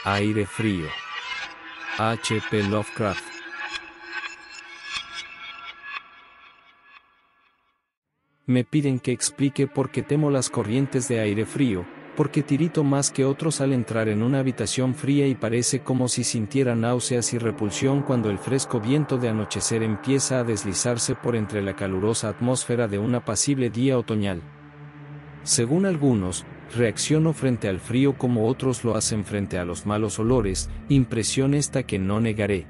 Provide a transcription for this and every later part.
Aire frío. H. P. Lovecraft. Me piden que explique por qué temo las corrientes de aire frío, porque tirito más que otros al entrar en una habitación fría y parece como si sintiera náuseas y repulsión cuando el fresco viento de anochecer empieza a deslizarse por entre la calurosa atmósfera de un apacible día otoñal. Según algunos, reacciono frente al frío como otros lo hacen frente a los malos olores, impresión esta que no negaré.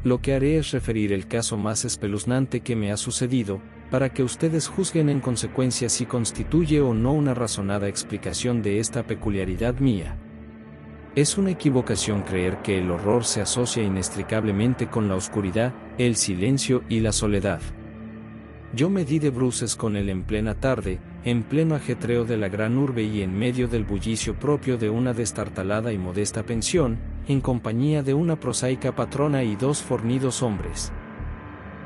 Lo que haré es referir el caso más espeluznante que me ha sucedido, para que ustedes juzguen en consecuencia si constituye o no una razonada explicación de esta peculiaridad mía. Es una equivocación creer que el horror se asocia inextricablemente con la oscuridad, el silencio y la soledad. Yo me di de bruces con él en plena tarde, en pleno ajetreo de la gran urbe y en medio del bullicio propio de una destartalada y modesta pensión, en compañía de una prosaica patrona y dos fornidos hombres.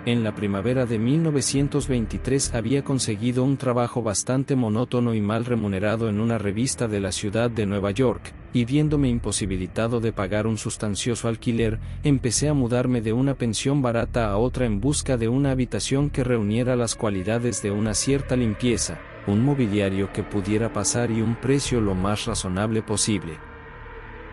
En la primavera de 1923 había conseguido un trabajo bastante monótono y mal remunerado en una revista de la ciudad de Nueva York, y viéndome imposibilitado de pagar un sustancioso alquiler, empecé a mudarme de una pensión barata a otra en busca de una habitación que reuniera las cualidades de una cierta limpieza, un mobiliario que pudiera pasar y un precio lo más razonable posible.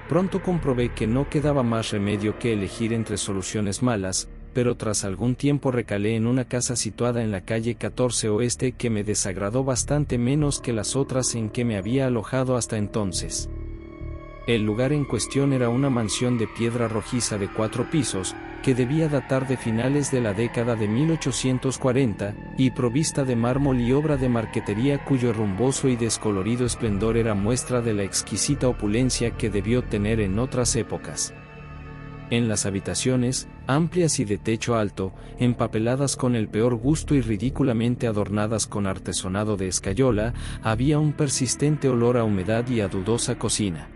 Pronto comprobé que no quedaba más remedio que elegir entre soluciones malas, pero tras algún tiempo recalé en una casa situada en la calle 14 Oeste que me desagradó bastante menos que las otras en que me había alojado hasta entonces. El lugar en cuestión era una mansión de piedra rojiza de 4 pisos, que debía datar de finales de la década de 1840, y provista de mármol y obra de marquetería cuyo rumboso y descolorido esplendor era muestra de la exquisita opulencia que debió tener en otras épocas. En las habitaciones, amplias y de techo alto, empapeladas con el peor gusto y ridículamente adornadas con artesonado de escayola, había un persistente olor a humedad y a dudosa cocina.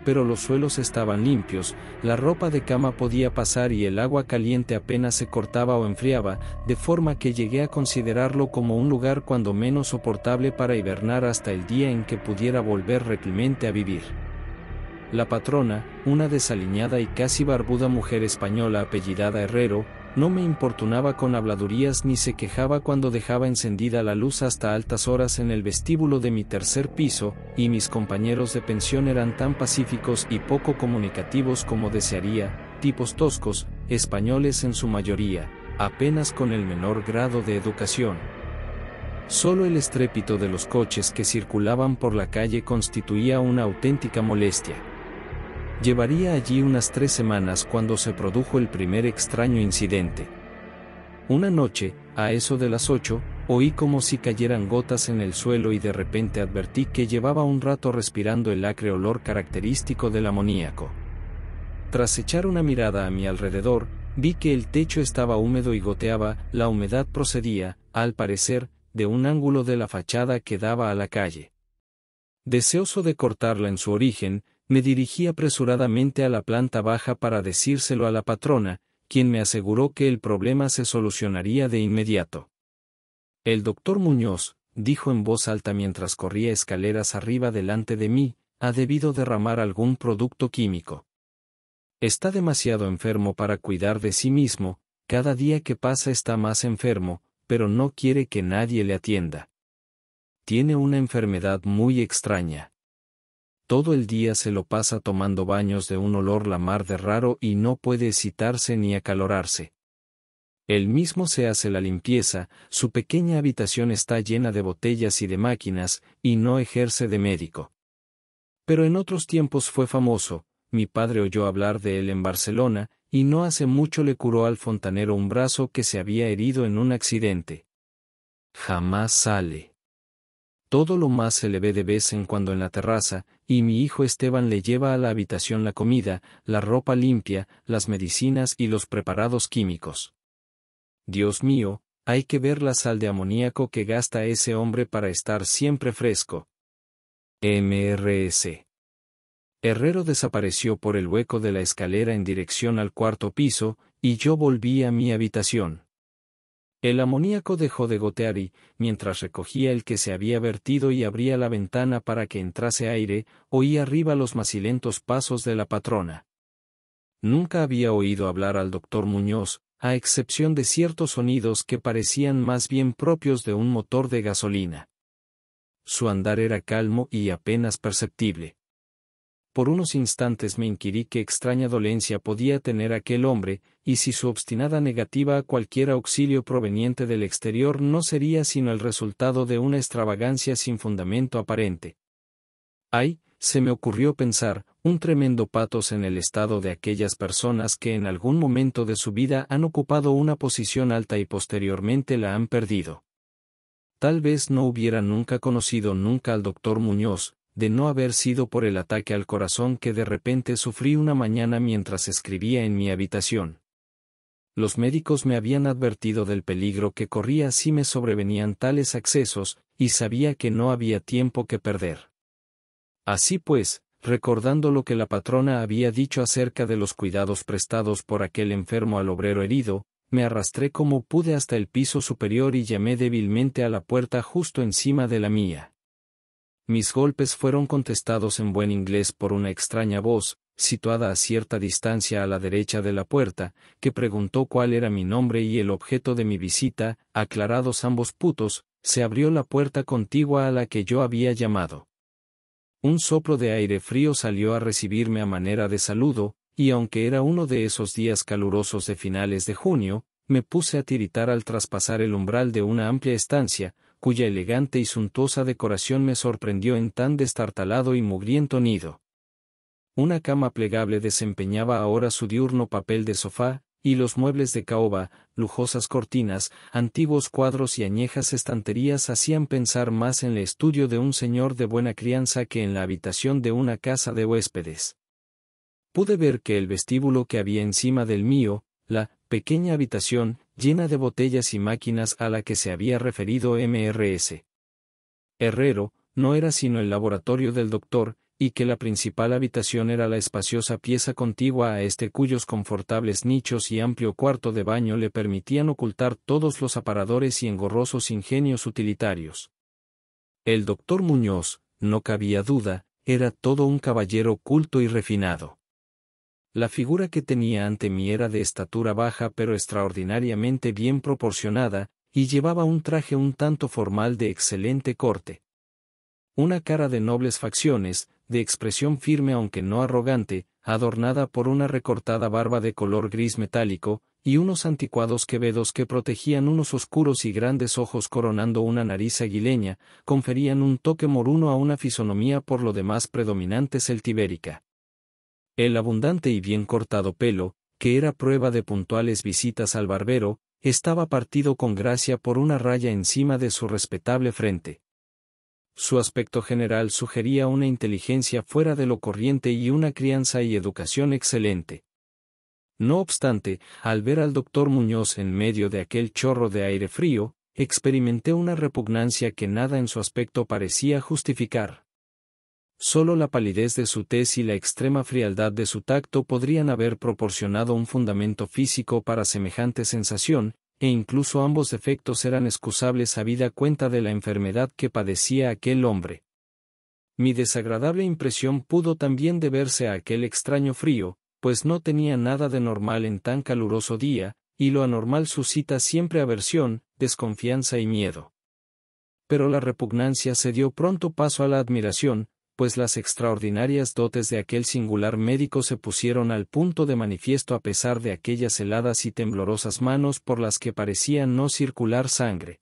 Pero los suelos estaban limpios, la ropa de cama podía pasar y el agua caliente apenas se cortaba o enfriaba, de forma que llegué a considerarlo como un lugar cuando menos soportable para hibernar hasta el día en que pudiera volver reclemente a vivir. La patrona, una desaliñada y casi barbuda mujer española apellidada Herrero, no me importunaba con habladurías ni se quejaba cuando dejaba encendida la luz hasta altas horas en el vestíbulo de mi tercer piso, y mis compañeros de pensión eran tan pacíficos y poco comunicativos como desearía, tipos toscos, españoles en su mayoría, apenas con el menor grado de educación. Solo el estrépito de los coches que circulaban por la calle constituía una auténtica molestia. Llevaría allí unas 3 semanas cuando se produjo el primer extraño incidente. Una noche, a eso de las 8, oí como si cayeran gotas en el suelo y de repente advertí que llevaba un rato respirando el acre olor característico del amoníaco. Tras echar una mirada a mi alrededor, vi que el techo estaba húmedo y goteaba. La humedad procedía, al parecer, de un ángulo de la fachada que daba a la calle. Deseoso de cortarla en su origen, me dirigí apresuradamente a la planta baja para decírselo a la patrona, quien me aseguró que el problema se solucionaría de inmediato. El doctor Muñoz, dijo en voz alta mientras corría escaleras arriba delante de mí, ha debido derramar algún producto químico. Está demasiado enfermo para cuidar de sí mismo, cada día que pasa está más enfermo, pero no quiere que nadie le atienda. Tiene una enfermedad muy extraña. Todo el día se lo pasa tomando baños de un olor la mar de raro y no puede excitarse ni acalorarse. Él mismo se hace la limpieza, su pequeña habitación está llena de botellas y de máquinas, y no ejerce de médico. Pero en otros tiempos fue famoso, mi padre oyó hablar de él en Barcelona, y no hace mucho le curó al fontanero un brazo que se había herido en un accidente. Jamás sale. Todo lo más se le ve de vez en cuando en la terraza, y mi hijo Esteban le lleva a la habitación la comida, la ropa limpia, las medicinas y los preparados químicos. Dios mío, hay que ver la sal de amoníaco que gasta ese hombre para estar siempre fresco. Mrs. Herrero desapareció por el hueco de la escalera en dirección al 4.º piso, y yo volví a mi habitación. El amoníaco dejó de gotear y, mientras recogía el que se había vertido y abría la ventana para que entrase aire, oí arriba los macilentos pasos de la patrona. Nunca había oído hablar al doctor Muñoz, a excepción de ciertos sonidos que parecían más bien propios de un motor de gasolina. Su andar era calmo y apenas perceptible. Por unos instantes me inquirí qué extraña dolencia podía tener aquel hombre, y si su obstinada negativa a cualquier auxilio proveniente del exterior no sería sino el resultado de una extravagancia sin fundamento aparente. Ay, se me ocurrió pensar, un tremendo patos en el estado de aquellas personas que en algún momento de su vida han ocupado una posición alta y posteriormente la han perdido. Tal vez no hubiera nunca conocido nunca al doctor Muñoz, de no haber sido por el ataque al corazón que de repente sufrí una mañana mientras escribía en mi habitación. Los médicos me habían advertido del peligro que corría si me sobrevenían tales accesos, y sabía que no había tiempo que perder. Así pues, recordando lo que la patrona había dicho acerca de los cuidados prestados por aquel enfermo al obrero herido, me arrastré como pude hasta el piso superior y llamé débilmente a la puerta justo encima de la mía. Mis golpes fueron contestados en buen inglés por una extraña voz, situada a cierta distancia a la derecha de la puerta, que preguntó cuál era mi nombre y el objeto de mi visita. Aclarados ambos puntos, se abrió la puerta contigua a la que yo había llamado. Un soplo de aire frío salió a recibirme a manera de saludo, y aunque era uno de esos días calurosos de finales de junio, me puse a tiritar al traspasar el umbral de una amplia estancia, cuya elegante y suntuosa decoración me sorprendió en tan destartalado y mugriento nido. Una cama plegable desempeñaba ahora su diurno papel de sofá, y los muebles de caoba, lujosas cortinas, antiguos cuadros y añejas estanterías hacían pensar más en el estudio de un señor de buena crianza que en la habitación de una casa de huéspedes. Pude ver que el vestíbulo que había encima del mío, la pequeña habitación, llena de botellas y máquinas a la que se había referido Mrs. Herrero, no era sino el laboratorio del doctor, y que la principal habitación era la espaciosa pieza contigua a este cuyos confortables nichos y amplio cuarto de baño le permitían ocultar todos los aparadores y engorrosos ingenios utilitarios. El doctor Muñoz, no cabía duda, era todo un caballero culto y refinado. La figura que tenía ante mí era de estatura baja pero extraordinariamente bien proporcionada, y llevaba un traje un tanto formal de excelente corte. Una cara de nobles facciones, de expresión firme aunque no arrogante, adornada por una recortada barba de color gris metálico, y unos anticuados quevedos que protegían unos oscuros y grandes ojos coronando una nariz aguileña, conferían un toque moruno a una fisonomía por lo demás predominante celtibérica. El abundante y bien cortado pelo, que era prueba de puntuales visitas al barbero, estaba partido con gracia por una raya encima de su respetable frente. Su aspecto general sugería una inteligencia fuera de lo corriente y una crianza y educación excelente. No obstante, al ver al doctor Muñoz en medio de aquel chorro de aire frío, experimenté una repugnancia que nada en su aspecto parecía justificar. Solo la palidez de su tez y la extrema frialdad de su tacto podrían haber proporcionado un fundamento físico para semejante sensación, e incluso ambos defectos eran excusables habida cuenta de la enfermedad que padecía aquel hombre. Mi desagradable impresión pudo también deberse a aquel extraño frío, pues no tenía nada de normal en tan caluroso día, y lo anormal suscita siempre aversión, desconfianza y miedo. Pero la repugnancia cedió pronto paso a la admiración, pues las extraordinarias dotes de aquel singular médico se pusieron al punto de manifiesto a pesar de aquellas heladas y temblorosas manos por las que parecía no circular sangre.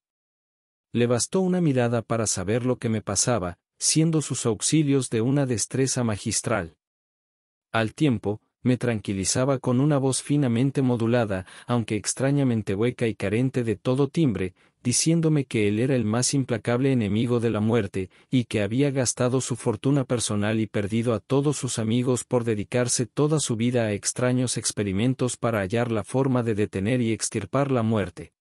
Le bastó una mirada para saber lo que me pasaba, siendo sus auxilios de una destreza magistral. Al tiempo, me tranquilizaba con una voz finamente modulada, aunque extrañamente hueca y carente de todo timbre, diciéndome que él era el más implacable enemigo de la muerte, y que había gastado su fortuna personal y perdido a todos sus amigos por dedicarse toda su vida a extraños experimentos para hallar la forma de detener y extirpar la muerte.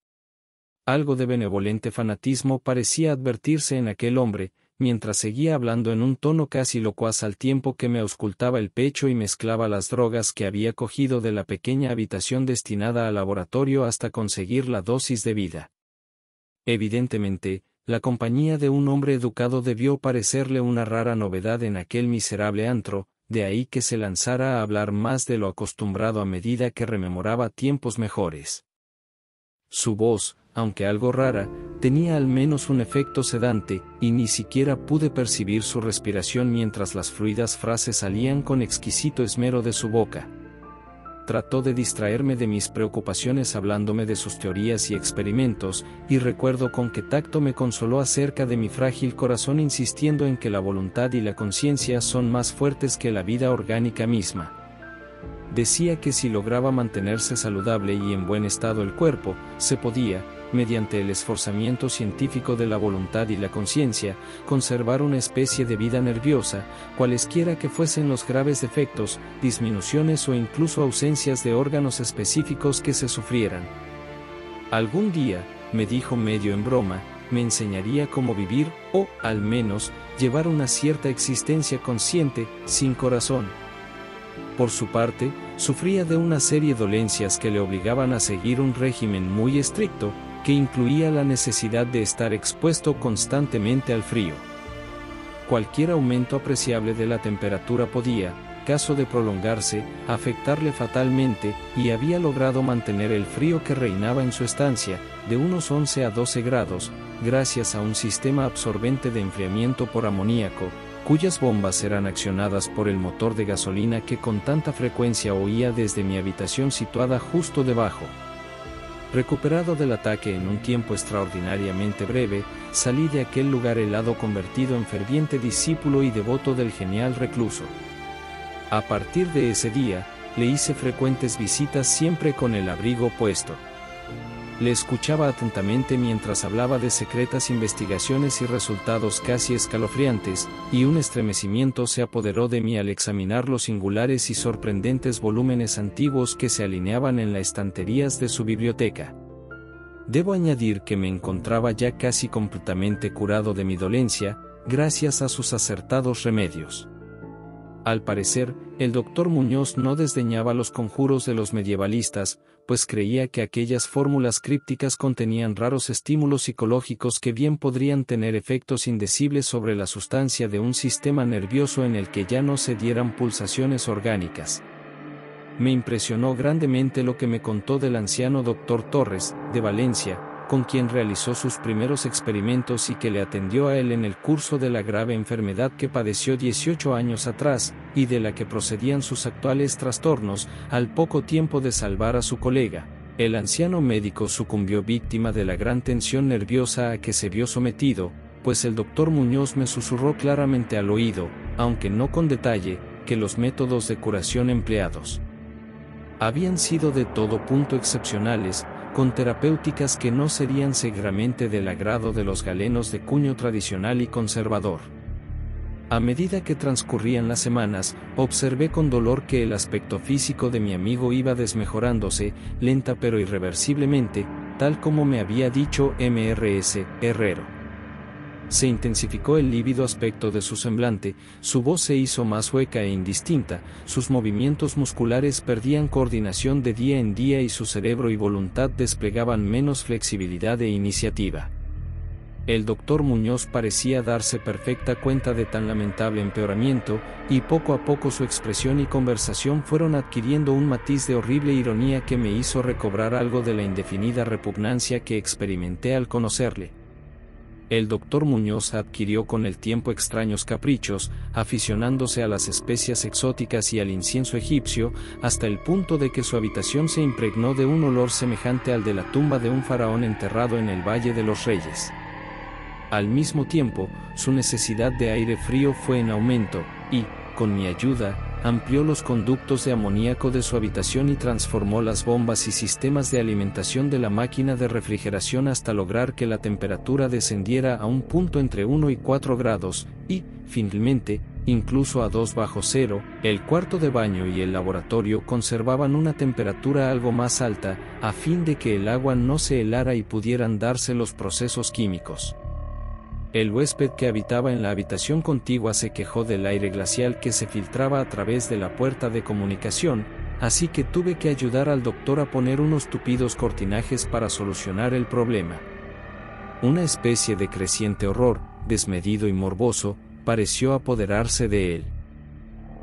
Algo de benevolente fanatismo parecía advertirse en aquel hombre, mientras seguía hablando en un tono casi locuaz al tiempo que me auscultaba el pecho y mezclaba las drogas que había cogido de la pequeña habitación destinada al laboratorio hasta conseguir la dosis de vida. Evidentemente, la compañía de un hombre educado debió parecerle una rara novedad en aquel miserable antro, de ahí que se lanzara a hablar más de lo acostumbrado a medida que rememoraba tiempos mejores. Su voz, aunque algo rara, tenía al menos un efecto sedante, y ni siquiera pude percibir su respiración mientras las fluidas frases salían con exquisito esmero de su boca. Trató de distraerme de mis preocupaciones hablándome de sus teorías y experimentos, y recuerdo con qué tacto me consoló acerca de mi frágil corazón insistiendo en que la voluntad y la conciencia son más fuertes que la vida orgánica misma. Decía que si lograba mantenerse saludable y en buen estado el cuerpo, se podía, mediante el esforzamiento científico de la voluntad y la conciencia, conservar una especie de vida nerviosa, cualesquiera que fuesen los graves defectos, disminuciones o incluso ausencias de órganos específicos que se sufrieran. Algún día, me dijo medio en broma, me enseñaría cómo vivir, o, al menos, llevar una cierta existencia consciente, sin corazón. Por su parte, sufría de una serie de dolencias que le obligaban a seguir un régimen muy estricto, que incluía la necesidad de estar expuesto constantemente al frío. Cualquier aumento apreciable de la temperatura podía, caso de prolongarse, afectarle fatalmente, y había logrado mantener el frío que reinaba en su estancia, de unos 11 a 12 grados, gracias a un sistema absorbente de enfriamiento por amoníaco, cuyas bombas eran accionadas por el motor de gasolina que con tanta frecuencia oía desde mi habitación situada justo debajo. Recuperado del ataque en un tiempo extraordinariamente breve, salí de aquel lugar helado convertido en ferviente discípulo y devoto del genial recluso. A partir de ese día, le hice frecuentes visitas siempre con el abrigo puesto. Le escuchaba atentamente mientras hablaba de secretas investigaciones y resultados casi escalofriantes, y un estremecimiento se apoderó de mí al examinar los singulares y sorprendentes volúmenes antiguos que se alineaban en las estanterías de su biblioteca. Debo añadir que me encontraba ya casi completamente curado de mi dolencia, gracias a sus acertados remedios. Al parecer, el doctor Muñoz no desdeñaba los conjuros de los medievalistas, pues creía que aquellas fórmulas crípticas contenían raros estímulos psicológicos que bien podrían tener efectos indecibles sobre la sustancia de un sistema nervioso en el que ya no se dieran pulsaciones orgánicas. Me impresionó grandemente lo que me contó del anciano doctor Torres, de Valencia, con quien realizó sus primeros experimentos y que le atendió a él en el curso de la grave enfermedad que padeció 18 años atrás, y de la que procedían sus actuales trastornos, al poco tiempo de salvar a su colega. El anciano médico sucumbió víctima de la gran tensión nerviosa a que se vio sometido, pues el doctor Muñoz me susurró claramente al oído, aunque no con detalle, que los métodos de curación empleados habían sido de todo punto excepcionales, con terapéuticas que no serían seguramente del agrado de los galenos de cuño tradicional y conservador. A medida que transcurrían las semanas, observé con dolor que el aspecto físico de mi amigo iba desmejorándose, lenta pero irreversiblemente, tal como me había dicho Mrs. Herrero. Se intensificó el lívido aspecto de su semblante, su voz se hizo más hueca e indistinta, sus movimientos musculares perdían coordinación de día en día y su cerebro y voluntad desplegaban menos flexibilidad e iniciativa. El doctor Muñoz parecía darse perfecta cuenta de tan lamentable empeoramiento, y poco a poco su expresión y conversación fueron adquiriendo un matiz de horrible ironía que me hizo recobrar algo de la indefinida repugnancia que experimenté al conocerle. El doctor Muñoz adquirió con el tiempo extraños caprichos, aficionándose a las especias exóticas y al incienso egipcio, hasta el punto de que su habitación se impregnó de un olor semejante al de la tumba de un faraón enterrado en el Valle de los Reyes. Al mismo tiempo, su necesidad de aire frío fue en aumento, y, con mi ayuda, amplió los conductos de amoníaco de su habitación y transformó las bombas y sistemas de alimentación de la máquina de refrigeración hasta lograr que la temperatura descendiera a un punto entre 1 y 4 grados, y, finalmente, incluso a 2 bajo cero, el cuarto de baño y el laboratorio conservaban una temperatura algo más alta, a fin de que el agua no se helara y pudieran darse los procesos químicos. El huésped que habitaba en la habitación contigua se quejó del aire glacial que se filtraba a través de la puerta de comunicación, así que tuve que ayudar al doctor a poner unos tupidos cortinajes para solucionar el problema. Una especie de creciente horror, desmedido y morboso, pareció apoderarse de él.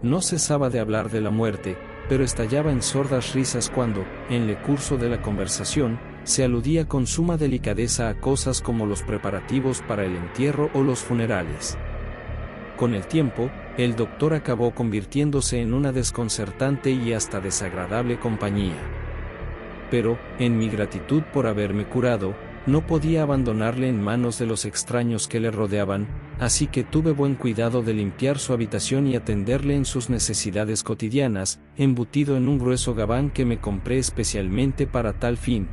No cesaba de hablar de la muerte, pero estallaba en sordas risas cuando, en el curso de la conversación, se aludía con suma delicadeza a cosas como los preparativos para el entierro o los funerales. Con el tiempo, el doctor acabó convirtiéndose en una desconcertante y hasta desagradable compañía. Pero, en mi gratitud por haberme curado, no podía abandonarle en manos de los extraños que le rodeaban, así que tuve buen cuidado de limpiar su habitación y atenderle en sus necesidades cotidianas, embutido en un grueso gabán que me compré especialmente para tal fin.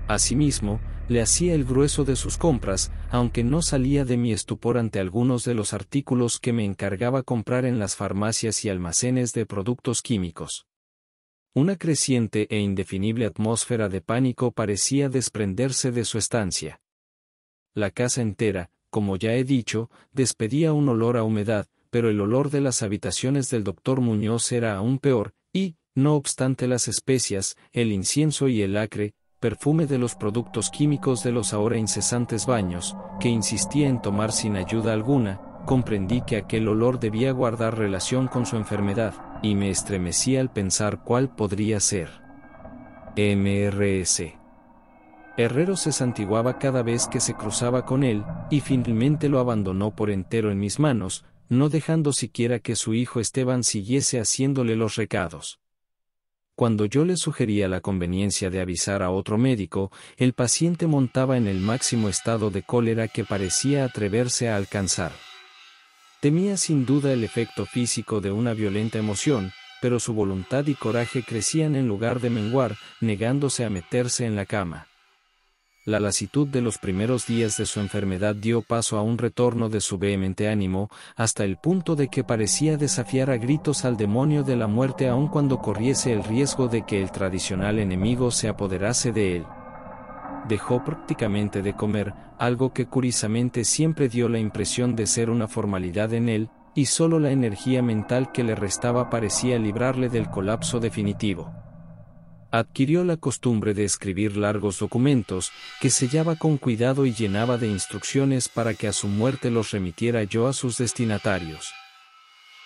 Asimismo, le hacía el grueso de sus compras, aunque no salía de mi estupor ante algunos de los artículos que me encargaba comprar en las farmacias y almacenes de productos químicos. Una creciente e indefinible atmósfera de pánico parecía desprenderse de su estancia. La casa entera, como ya he dicho, despedía un olor a humedad, pero el olor de las habitaciones del doctor Muñoz era aún peor, y, no obstante las especias, el incienso y el acre perfume de los productos químicos de los ahora incesantes baños, que insistía en tomar sin ayuda alguna, comprendí que aquel olor debía guardar relación con su enfermedad, y me estremecí al pensar cuál podría ser. Mrs. Herrero se santiguaba cada vez que se cruzaba con él, y finalmente lo abandonó por entero en mis manos, no dejando siquiera que su hijo Esteban siguiese haciéndole los recados. Cuando yo le sugería la conveniencia de avisar a otro médico, el paciente montaba en el máximo estado de cólera que parecía atreverse a alcanzar. Temía sin duda el efecto físico de una violenta emoción, pero su voluntad y coraje crecían en lugar de menguar, negándose a meterse en la cama. La lasitud de los primeros días de su enfermedad dio paso a un retorno de su vehemente ánimo, hasta el punto de que parecía desafiar a gritos al demonio de la muerte aun cuando corriese el riesgo de que el tradicional enemigo se apoderase de él. Dejó prácticamente de comer, algo que curiosamente siempre dio la impresión de ser una formalidad en él, y solo la energía mental que le restaba parecía librarle del colapso definitivo. Adquirió la costumbre de escribir largos documentos, que sellaba con cuidado y llenaba de instrucciones para que a su muerte los remitiera yo a sus destinatarios.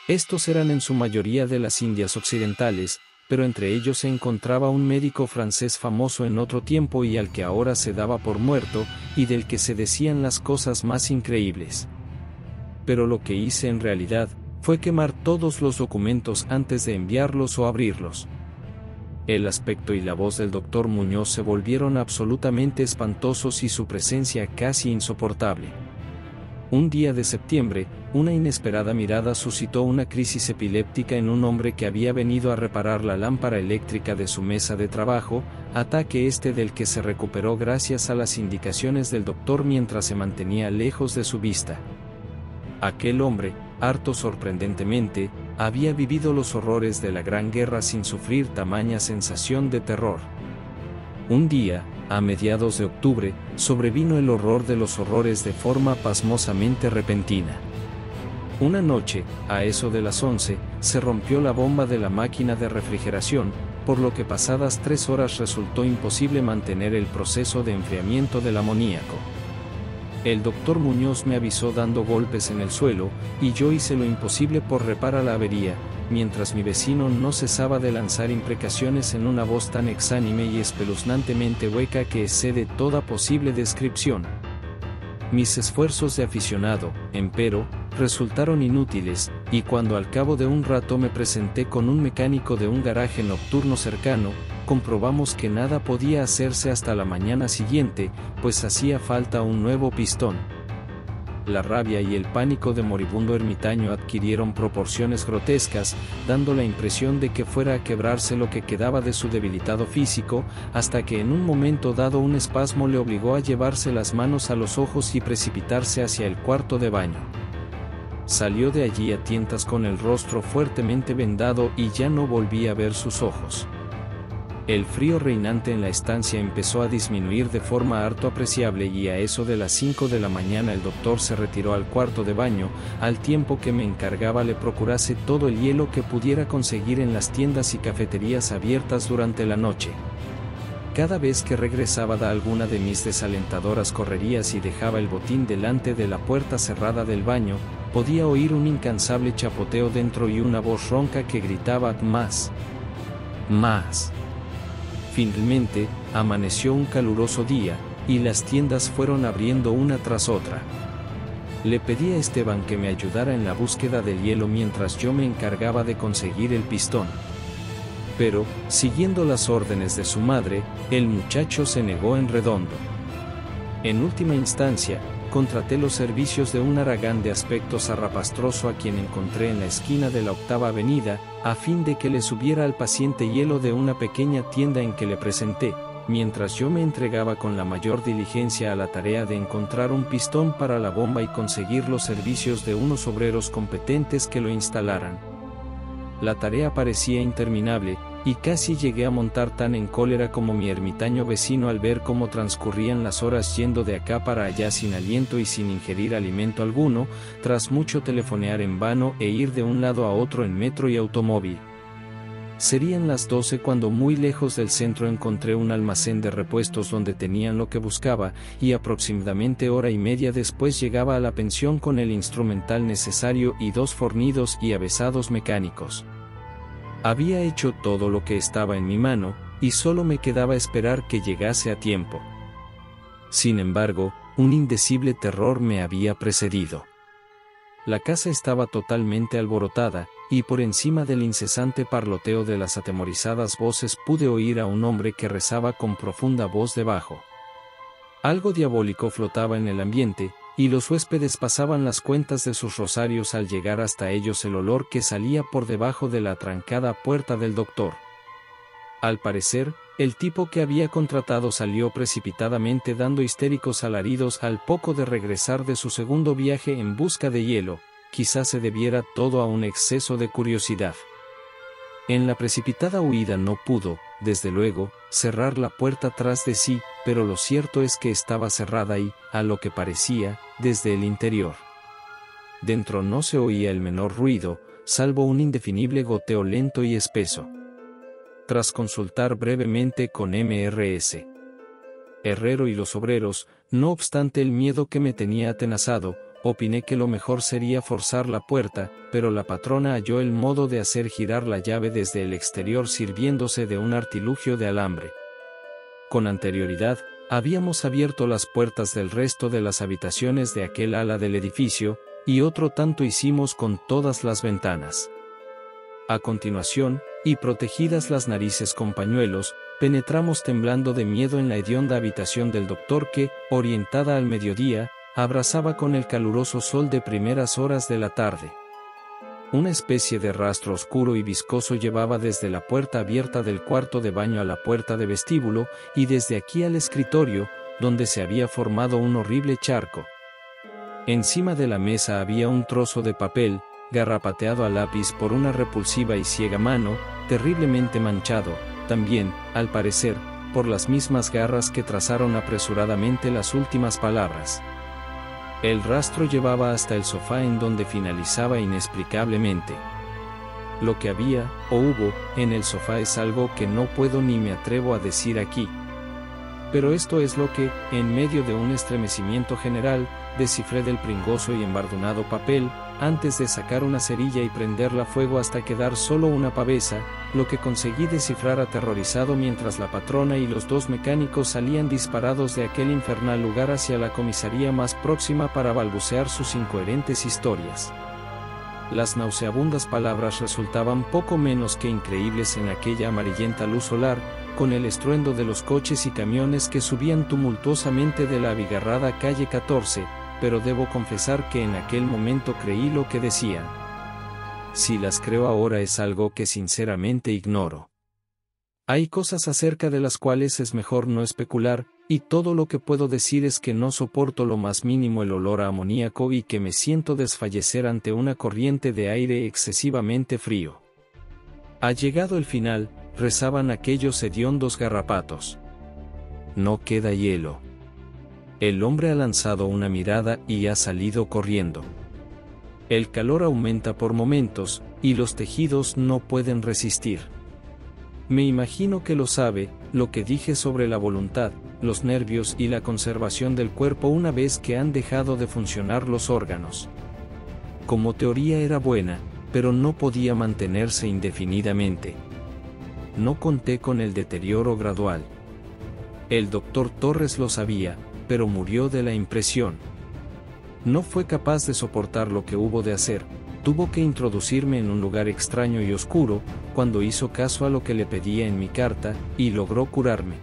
Estos eran en su mayoría de las Indias Occidentales, pero entre ellos se encontraba un médico francés famoso en otro tiempo y al que ahora se daba por muerto, y del que se decían las cosas más increíbles. Pero lo que hice en realidad, fue quemar todos los documentos antes de enviarlos o abrirlos. El aspecto y la voz del doctor Muñoz se volvieron absolutamente espantosos y su presencia casi insoportable. Un día de septiembre, una inesperada mirada suscitó una crisis epiléptica en un hombre que había venido a reparar la lámpara eléctrica de su mesa de trabajo, ataque del que se recuperó gracias a las indicaciones del doctor mientras se mantenía lejos de su vista. Aquel hombre, harto sorprendentemente, había vivido los horrores de la Gran Guerra sin sufrir tamaña sensación de terror. Un día, a mediados de octubre, sobrevino el horror de los horrores de forma pasmosamente repentina. Una noche, a eso de las 11, se rompió la bomba de la máquina de refrigeración, por lo que pasadas 3 horas resultó imposible mantener el proceso de enfriamiento del amoníaco. El doctor Muñoz me avisó dando golpes en el suelo, y yo hice lo imposible por reparar la avería, mientras mi vecino no cesaba de lanzar imprecaciones en una voz tan exánime y espeluznantemente hueca que excede toda posible descripción. Mis esfuerzos de aficionado, empero, resultaron inútiles, y cuando al cabo de un rato me presenté con un mecánico de un garaje nocturno cercano, comprobamos que nada podía hacerse hasta la mañana siguiente, pues hacía falta un nuevo pistón. La rabia y el pánico de moribundo ermitaño adquirieron proporciones grotescas, dando la impresión de que fuera a quebrarse lo que quedaba de su debilitado físico, hasta que en un momento dado un espasmo le obligó a llevarse las manos a los ojos y precipitarse hacia el cuarto de baño. Salió de allí a tientas con el rostro fuertemente vendado y ya no volví a ver sus ojos. El frío reinante en la estancia empezó a disminuir de forma harto apreciable y a eso de las 5 de la mañana el doctor se retiró al cuarto de baño, al tiempo que me encargaba le procurase todo el hielo que pudiera conseguir en las tiendas y cafeterías abiertas durante la noche. Cada vez que regresaba de alguna de mis desalentadoras correrías y dejaba el botín delante de la puerta cerrada del baño, podía oír un incansable chapoteo dentro y una voz ronca que gritaba «más, más». Finalmente, amaneció un caluroso día, y las tiendas fueron abriendo una tras otra. Le pedí a Esteban que me ayudara en la búsqueda del hielo mientras yo me encargaba de conseguir el pistón. Pero, siguiendo las órdenes de su madre, el muchacho se negó en redondo. En última instancia, contraté los servicios de un haragán de aspecto zarrapastroso a quien encontré en la esquina de la 8ª Avenida, a fin de que le subiera al paciente hielo de una pequeña tienda en que le presenté, mientras yo me entregaba con la mayor diligencia a la tarea de encontrar un pistón para la bomba y conseguir los servicios de unos obreros competentes que lo instalaran. La tarea parecía interminable, y casi llegué a montar tan en cólera como mi ermitaño vecino al ver cómo transcurrían las horas yendo de acá para allá sin aliento y sin ingerir alimento alguno, tras mucho telefonear en vano e ir de un lado a otro en metro y automóvil. Serían las 12 cuando muy lejos del centro encontré un almacén de repuestos donde tenían lo que buscaba, y aproximadamente hora y media después llegaba a la pensión con el instrumental necesario y 2 fornidos y avesados mecánicos. Había hecho todo lo que estaba en mi mano, y solo me quedaba esperar que llegase a tiempo. Sin embargo, un indecible terror me había precedido. La casa estaba totalmente alborotada, y por encima del incesante parloteo de las atemorizadas voces pude oír a un hombre que rezaba con profunda voz debajo. Algo diabólico flotaba en el ambiente, y los huéspedes pasaban las cuentas de sus rosarios al llegar hasta ellos el olor que salía por debajo de la atrancada puerta del doctor. Al parecer, el tipo que había contratado salió precipitadamente dando histéricos alaridos al poco de regresar de su segundo viaje en busca de hielo. Quizás se debiera todo a un exceso de curiosidad. En la precipitada huida no pudo, desde luego, cerrar la puerta tras de sí, pero lo cierto es que estaba cerrada y, a lo que parecía, desde el interior. Dentro no se oía el menor ruido, salvo un indefinible goteo lento y espeso. Tras consultar brevemente con Mrs. Herrero y los obreros, no obstante el miedo que me tenía atenazado, opiné que lo mejor sería forzar la puerta, pero la patrona halló el modo de hacer girar la llave desde el exterior sirviéndose de un artilugio de alambre. Con anterioridad, habíamos abierto las puertas del resto de las habitaciones de aquel ala del edificio, y otro tanto hicimos con todas las ventanas. A continuación, y protegidas las narices con pañuelos, penetramos temblando de miedo en la hedionda habitación del doctor que, orientada al mediodía, abrasaba con el caluroso sol de primeras horas de la tarde. Una especie de rastro oscuro y viscoso llevaba desde la puerta abierta del cuarto de baño a la puerta de vestíbulo, y desde aquí al escritorio, donde se había formado un horrible charco. Encima de la mesa había un trozo de papel, garrapateado a lápiz por una repulsiva y ciega mano, terriblemente manchado, también, al parecer, por las mismas garras que trazaron apresuradamente las últimas palabras. El rastro llevaba hasta el sofá en donde finalizaba inexplicablemente. Lo que había, o hubo, en el sofá es algo que no puedo ni me atrevo a decir aquí. Pero esto es lo que, en medio de un estremecimiento general, descifré del pringoso y embardunado papel, antes de sacar una cerilla y prenderla a fuego hasta quedar solo una pavesa, lo que conseguí descifrar aterrorizado mientras la patrona y los 2 mecánicos salían disparados de aquel infernal lugar hacia la comisaría más próxima para balbucear sus incoherentes historias. Las nauseabundas palabras resultaban poco menos que increíbles en aquella amarillenta luz solar, con el estruendo de los coches y camiones que subían tumultuosamente de la abigarrada calle 14, pero debo confesar que en aquel momento creí lo que decían. Si las creo ahora es algo que sinceramente ignoro. Hay cosas acerca de las cuales es mejor no especular, y todo lo que puedo decir es que no soporto lo más mínimo el olor a amoníaco y que me siento desfallecer ante una corriente de aire excesivamente frío. Ha llegado el final, rezaban aquellos hediondos garrapatos. No queda hielo. El hombre ha lanzado una mirada y ha salido corriendo. El calor aumenta por momentos, y los tejidos no pueden resistir. Me imagino que lo sabe, lo que dije sobre la voluntad, los nervios y la conservación del cuerpo una vez que han dejado de funcionar los órganos. Como teoría era buena, pero no podía mantenerse indefinidamente. No conté con el deterioro gradual. El doctor Torres lo sabía, pero murió de la impresión. No fue capaz de soportar lo que hubo de hacer, tuvo que introducirme en un lugar extraño y oscuro, cuando hizo caso a lo que le pedía en mi carta, y logró curarme.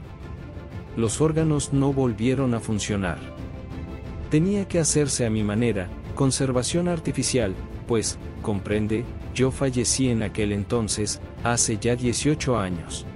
Los órganos no volvieron a funcionar. Tenía que hacerse a mi manera, conservación artificial, pues, comprende, yo fallecí en aquel entonces, hace ya 18 años.